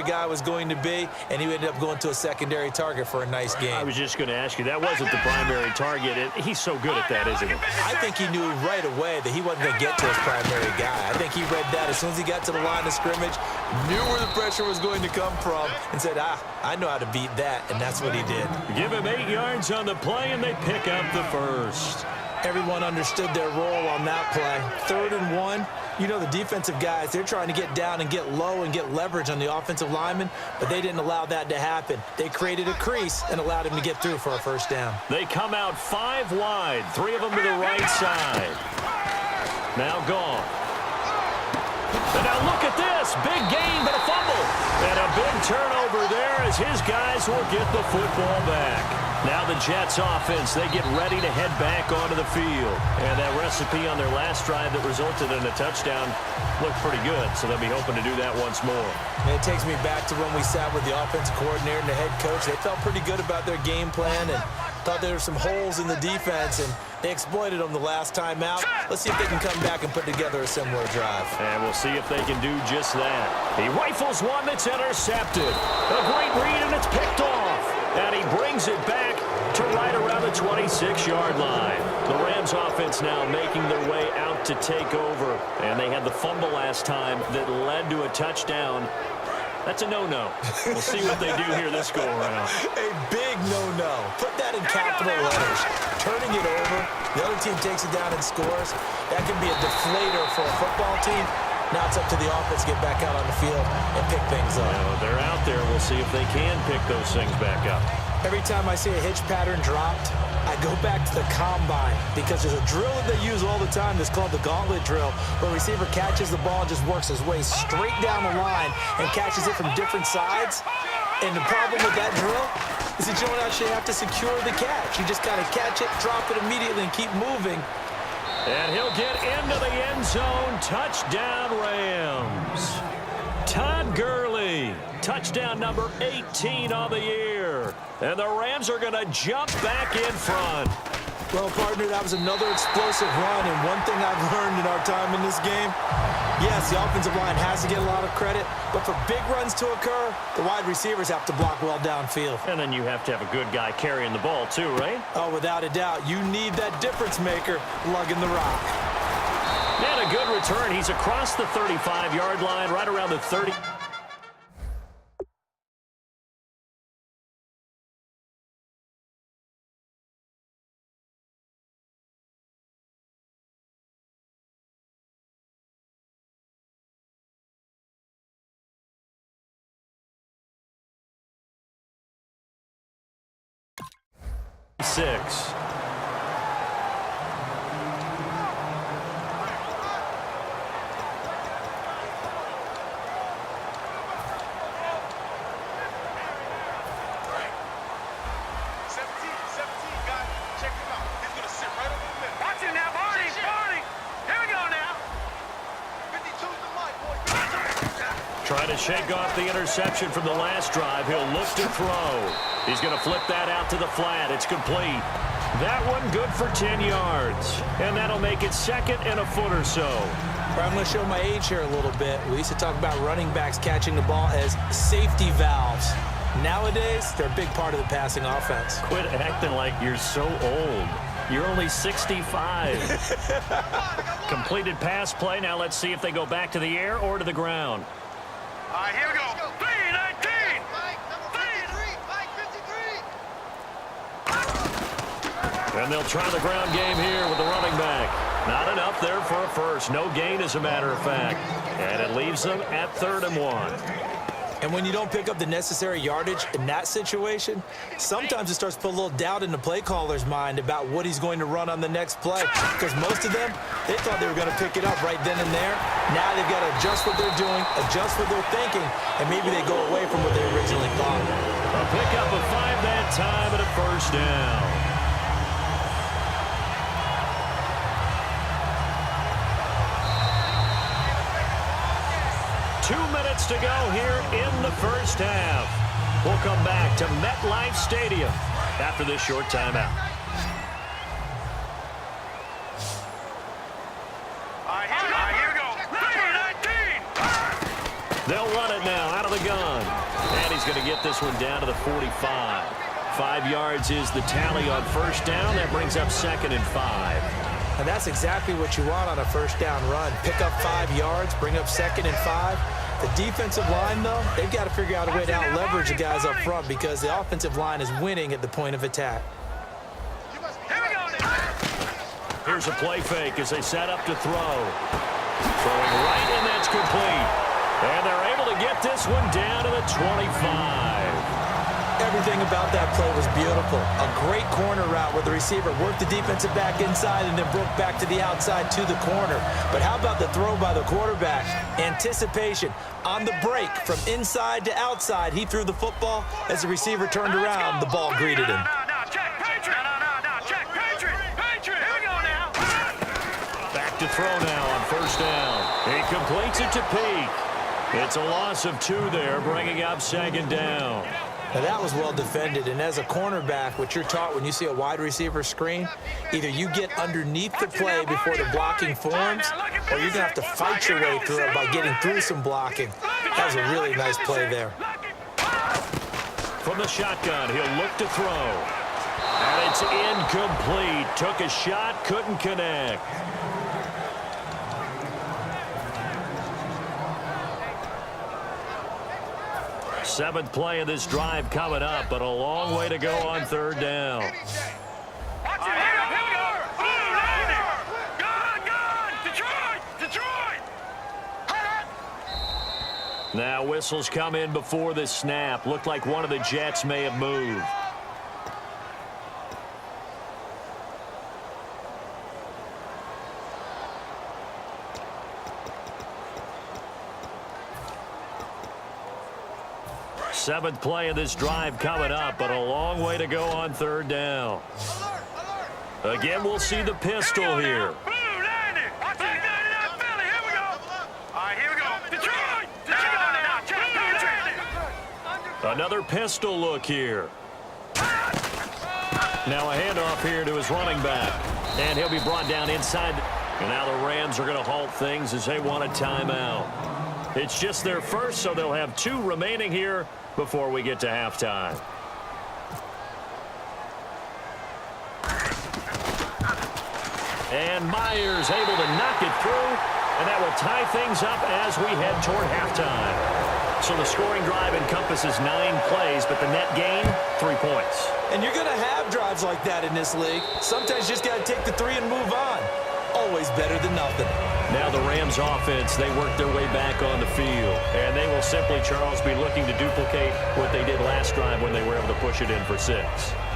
guy was going to be, and he ended up going to a secondary target for a nice game. I was just going to ask you, that wasn't the primary target. He's so good at that, isn't he? I think he knew right away that he wasn't going to get to his primary guy. I think he read that as soon as he got to the line of scrimmage, knew where the pressure was going to come from, and said, I know how to beat that, and that's what he did. Give him 8 yards on the play, and they pick up the first. Everyone understood their role on that play. 3rd and 1. You know, the defensive guys, they're trying to get down and get low and get leverage on the offensive lineman, but they didn't allow that to happen. They created a crease and allowed him to get through for a first down. They come out 5 wide, 3 of them to the right side. Now gone. And now look at this. Big gain, but a fumble. And a big turnover there as his guys will get the football back. Now the Jets offense, they get ready to head back onto the field. And that recipe on their last drive that resulted in a touchdown looked pretty good, so they'll be hoping to do that once more. And it takes me back to when we sat with the offensive coordinator and the head coach. They felt pretty good about their game plan and thought there were some holes in the defense, and they exploited them the last time out. Let's see if they can come back and put together a similar drive. And we'll see if they can do just that. He rifles one that's intercepted. A great read, and it's picked off. And he brings it back to right around the 26-yard line. The Rams offense now making their way out to take over. And they had the fumble last time that led to a touchdown. That's a no-no. We'll see what they do here this go-around. A big no-no. Put that in capital letters. Turning it over, the other team takes it down and scores. That can be a deflator for a football team. Now it's up to the offense to get back out on the field and pick things up. They're out there. We'll see if they can pick those things back up. Every time I see a hitch pattern dropped, I go back to the combine because there's a drill that they use all the time that's called the gauntlet drill, where a receiver catches the ball and just works his way straight down the line and catches it from different sides. And the problem with that drill is that you don't actually have to secure the catch. You just kind of catch it, drop it immediately, and keep moving. And he'll get into the end zone. Touchdown, Rams. Todd Gurley, touchdown number 18 on the year. And the Rams are going to jump back in front. Well, partner, that was another explosive run, and one thing I've learned in our time in this game, yes, the offensive line has to get a lot of credit, but for big runs to occur, the wide receivers have to block well downfield. And then you have to have a good guy carrying the ball too, right? Oh, without a doubt. You need that difference maker lugging the rock. And a good return. He's across the 35-yard line, right around the 30. Six. Trying to shake off the interception from the last drive. He'll look to throw. He's going to flip that out to the flat. It's complete. That one good for 10 yards. And that'll make it second and a foot or so. I'm going to show my age here a little bit. We used to talk about running backs catching the ball as safety valves. Nowadays, they're a big part of the passing offense. Quit acting like you're so old. You're only 65. Completed pass play. Now let's see if they go back to the air or to the ground. All right, here we go. 3-19. And they'll try the ground game here with the running back. Not enough there for a first. No gain, as a matter of fact. And it leaves them at 3rd and 1. And when you don't pick up the necessary yardage in that situation, sometimes it starts to put a little doubt in the play caller's mind about what he's going to run on the next play. Because most of them, they thought they were going to pick it up right then and there. Now they've got to adjust what they're doing, adjust what they're thinking, and maybe they go away from what they originally thought. A pickup of 5 that time and a first down. 2 minutes to go here in the first half. We'll come back to MetLife Stadium after this short timeout. They'll run it now out of the gun. And he's going to get this one down to the 45. 5 yards is the tally on first down. That brings up 2nd and 5. And that's exactly what you want on a first down run. Pick up 5 yards, bring up 2nd and 5. The defensive line, though, they've got to figure out a way to out-leverage the guys up front because the offensive line is winning at the point of attack. Here's a play fake as they set up to throw. Throwing right, and that's complete. And they're able to get this one down to the 25. Everything about that play was beautiful. A great corner route where the receiver worked the defensive back inside and then broke back to the outside to the corner. But how about the throw by the quarterback? Anticipation on the break from inside to outside. He threw the football. As the receiver turned around, the ball greeted him. Back to throw now on first down. He completes it to Peak. It's a loss of 2 there, bringing up 2nd down. Now that was well defended, and as a cornerback, what you're taught when you see a wide receiver screen, either you get underneath the play before the blocking forms, or you're going to have to fight your way through it by getting through some blocking. That was a really nice play there. From the shotgun, he'll look to throw. And it's incomplete. Took a shot, couldn't connect. Seventh play of this drive coming up, but a long way to go on 3rd down. Now whistles come in before the snap. Looked like one of the Jets may have moved. Seventh play of this drive coming up, but a long way to go on 3rd down. Again, we'll see the pistol here. Another pistol look here. Now a handoff here to his running back. And he'll be brought down inside. And now the Rams are going to halt things as they want a timeout. It's just their first, so they'll have 2 remaining here before we get to halftime. And Myers able to knock it through, and that will tie things up as we head toward halftime. So the scoring drive encompasses 9 plays, but the net gain, 3 points. And you're going to have drives like that in this league. Sometimes you just got to take the 3 and move on. Always better than nothing. Now the Rams offense, they work their way back on the field. And they will simply, Charles, be looking to duplicate what they did last drive when they were able to push it in for 6.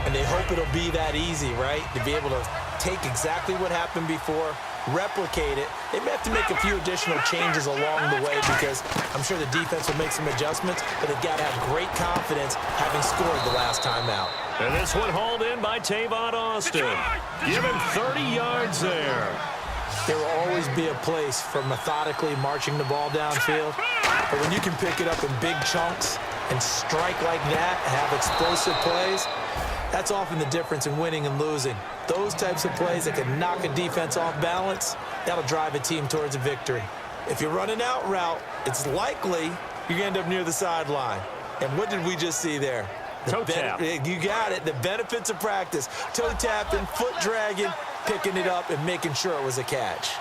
And they hope it'll be that easy, right? To be able to take exactly what happened before, replicate it. They may have to make a few additional changes along the way because I'm sure the defense will make some adjustments, but they've got to have great confidence having scored the last time out. And this one hauled in by Tavon Austin. Give him 30 yards there. There will always be a place for methodically marching the ball downfield. But when you can pick it up in big chunks and strike like that, have explosive plays, that's often the difference in winning and losing. Those types of plays that can knock a defense off balance, that'll drive a team towards a victory. If you run an out route, it's likely you're going to end up near the sideline. And what did we just see there? Toe tap. You got it. The benefits of practice. Toe tapping, foot dragging, picking it up, and making sure it was a catch.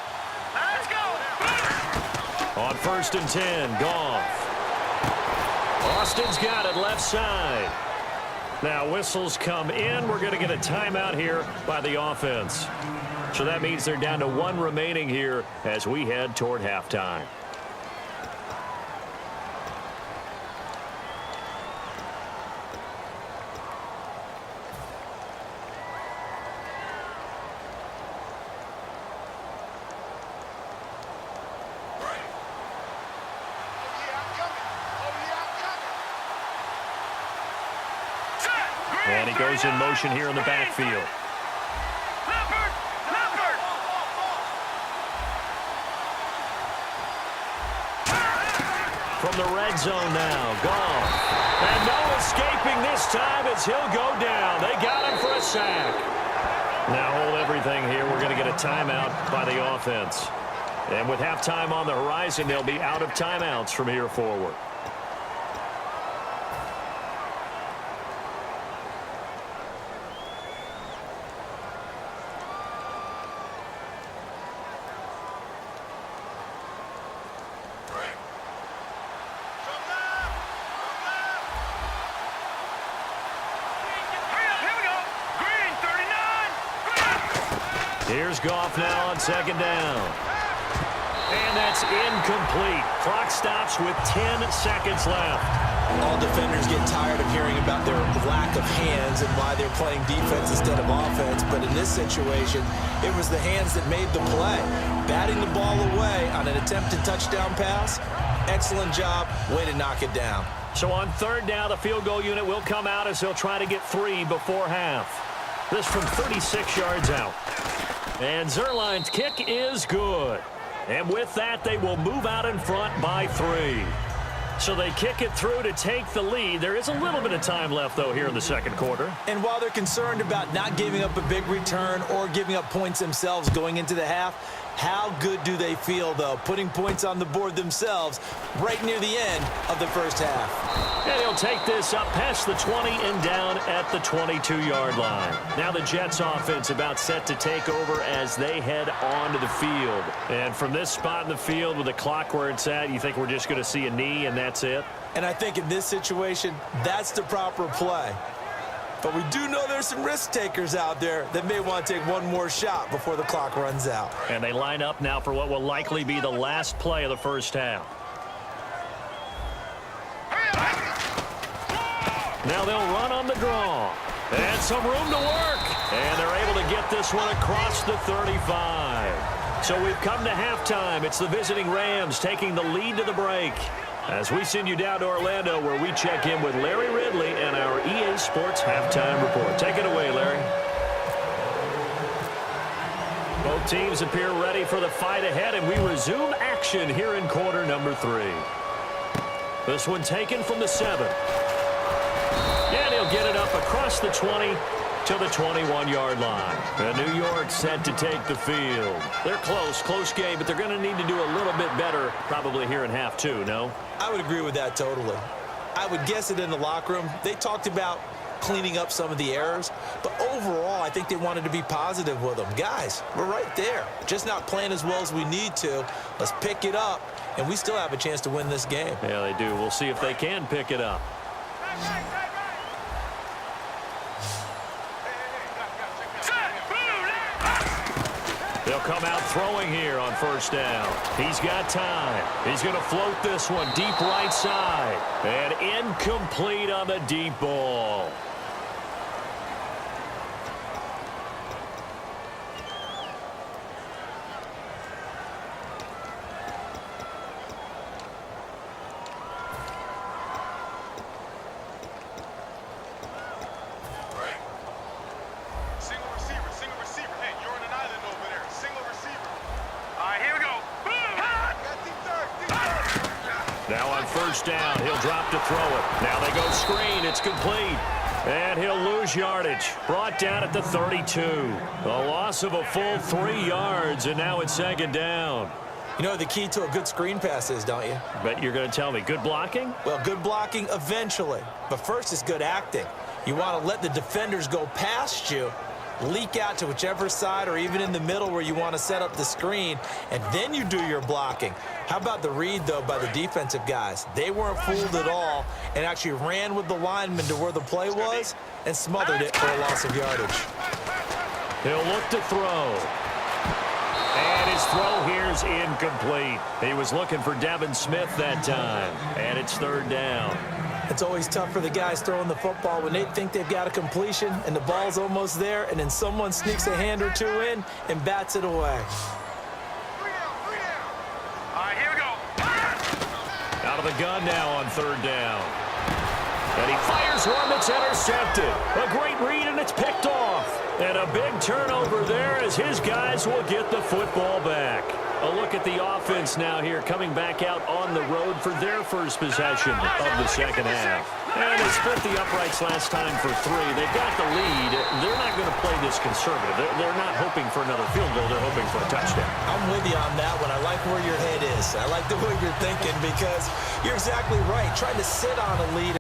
Let's go. On 1st and 10, Goff. Austin's got it left side. Now whistles come in. We're going to get a timeout here by the offense. So that means they're down to 1 remaining here as we head toward halftime. And he goes in motion here in the backfield. From the red zone now, Goff. And no escaping this time as he'll go down. They got him for a sack. Now hold everything here. We're going to get a timeout by the offense. And with halftime on the horizon, they'll be out of timeouts from here forward. Here's Goff now on second down. And that's incomplete. Clock stops with 10 seconds left. All defenders get tired of hearing about their lack of hands and why they're playing defense instead of offense. But in this situation, it was the hands that made the play. Batting the ball away on an attempted touchdown pass. Excellent job. Way to knock it down. So on third down, the field goal unit will come out as they'll try to get 3 before half. This from 36 yards out. And Zerline's kick is good. And with that, they will move out in front by 3. So they kick it through to take the lead. There is a little bit of time left, though, here in the second quarter. And while they're concerned about not giving up a big return or giving up points themselves going into the half, how good do they feel, though, putting points on the board themselves right near the end of the first half? And he'll take this up past the 20 and down at the 22-yard line. Now the Jets offense about set to take over as they head onto the field. And from this spot in the field with the clock where it's at, you think we're just going to see a knee and that's it? And I think in this situation, that's the proper play. But we do know there's some risk takers out there that may want to take one more shot before the clock runs out. And they line up now for what will likely be the last play of the first half. Now they'll run on the draw. And some room to work. And they're able to get this one across the 35. So we've come to halftime. It's the visiting Rams taking the lead to the break. As we send you down to Orlando, where we check in with Larry Ridley and our EA Sports Halftime Report. Take it away, Larry. Both teams appear ready for the fight ahead, and we resume action here in quarter number 3. This one taken from the 7. And he'll get it up across the 20 to the 21-yard line. And New York set to take the field. They're close game, but they're going to need to do a little bit better probably here in half 2, no? I would agree with that totally. I would guess it in the locker room. They talked about cleaning up some of the errors, but overall, I think they wanted to be positive with them. Guys, we're right there. Just not playing as well as we need to. Let's pick it up, and we still have a chance to win this game. Yeah, they do. We'll see if they can pick it up. They'll come out throwing here on first down. He's got time. He's going to float this one deep right side. And incomplete on the deep ball. Now on first down, he'll drop to throw it. Now they go screen. It's complete. And he'll lose yardage. Brought down at the 32. A loss of a full 3 yards, and now it's second down. You know what the key to a good screen pass is, don't you? But you're going to tell me, good blocking? Well, good blocking eventually. But first is good acting. You want to let the defenders go past you, leak out to whichever side or even in the middle where you want to set up the screen, and then you do your blocking. How about the read, though, by the defensive guys? They weren't fooled at all and actually ran with the lineman to where the play was and smothered it for a loss of yardage. He'll look to throw. And his throw here's incomplete. He was looking for Devin Smith that time, and it's third down. It's always tough for the guys throwing the football when they think they've got a completion and the ball's almost there, and then someone sneaks a hand or two in and bats it away. All right, here we go. Out of the gun now on third down. And he fires one that's intercepted. A great read, and it's picked off. And a big turnover there as his guys will get the football back. A look at the offense now here, coming back out on the road for their first possession of the second half. And they split the uprights last time for 3. They've got the lead. They're not going to play this conservative. They're not hoping for another field goal. They're hoping for a touchdown. I'm with you on that one. I like where your head is. I like the way you're thinking because you're exactly right. Trying to sit on a lead